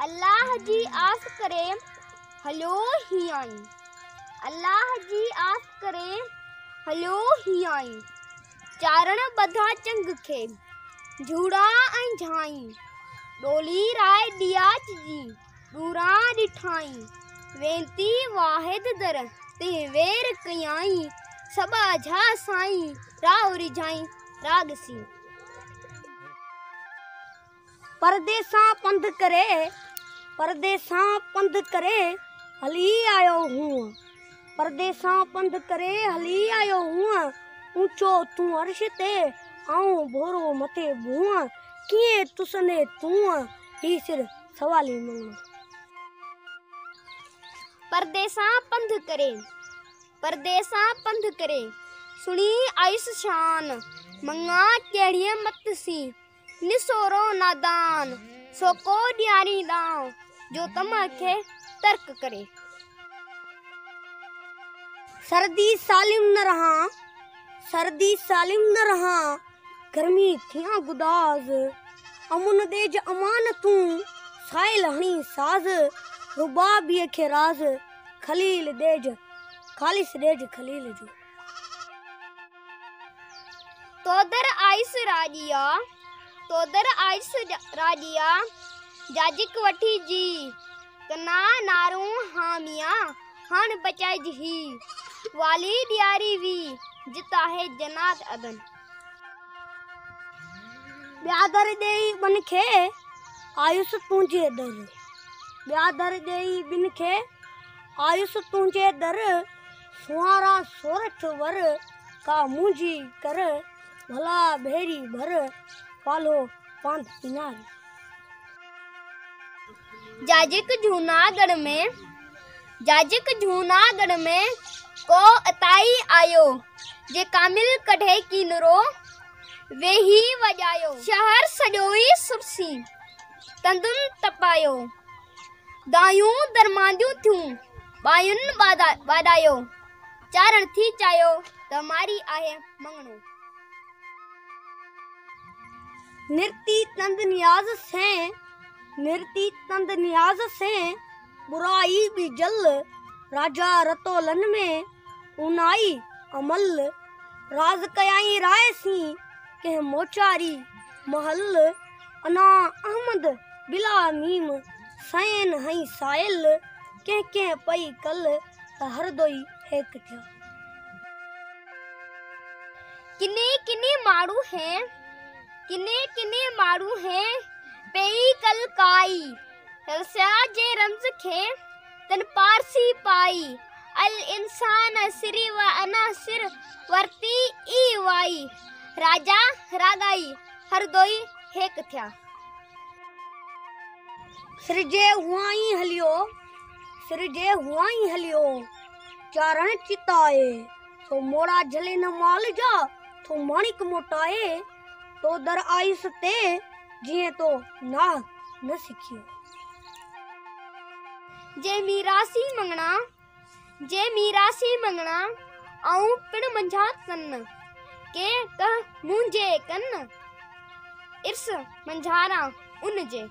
अल्लाह जी आस करे हलो ही आई। अल्लाह जी आस करे हलो ही आई। चारण बधा चंग खे झूड़ा ऐं झाई। डोली राय डियाच जी दूरा डिठाई। वेंती वाहिद दर ते वेर कयाई। सबा झा साईं राव रिझाई रागसी। परदेसा पंध करे हली आयो हूँ। परदेसा पंध करे हली आयो हूँ। ऊंचो तू अर्श ते आऊं भोरो मथे भूं। किए तुसने तू ही सिर सवाली मंगो। परदेसा पंध करे सुनी आयुस शान। मंगा केड़िए मत सी निसोरो नादान। सोको ड्यारी दाओ जो तमा के तर्क करे। सर्दी सालिम न रहा गर्मी थिया गुदाज। अमुन देज अमान तू साइल हणी साज। रुबाबिय खे राज खालिस देज खलील जो। तोदर आइस राजिया जाजिक वठी जी। कना नारू हामिया हण बचाई जी। वाली डियारी वी जिता है जनात अदन। ब्यादर देई बन खे आयुस तुझे दर। ब्यादर देई बिन खे आयुस तुझे दर। सुहारा सोरठ वर का मुंजी कर। भला भेरी भर पालो पांत पिनार। जाजिक जूनागढ़ में को अताई आयो। जे कामिल कढ़े की नरो वे ही वजायो। शहर सजोई सुरसी तंदुन तपायो। दायूं दरमांदियूं थियूं बायुन बादायो। चारण थी चायो तमारी आहे मंगनो। निर्ती तंद नियाज से बुराई भी जल। राजा रतोलन में उनाई अमल। राज कयाई राय सी के मोचारी महल। अना अहमद बिला मीम सैन हई साइल। के पई कल हर दोई हेक थिया। किने मारू हैं पेई कल काई। हलसा जे रमज खे तन पारसी पाई। अल इंसान सिरी व अना सिर वर्ती ई वाई। राजा रागाई हर दोई हेक थिया। सिरजे हुआई हलियो चारण चिताए। तो मोड़ा जले न माल जा तो माणिक मोटाए। तो दर आयुस ते जिए तो ना न सिखियो। जे मीरासी मंगना आऊं पिण मंझा कन। के कह मुंजे कन इर्स मंझारा उन जे।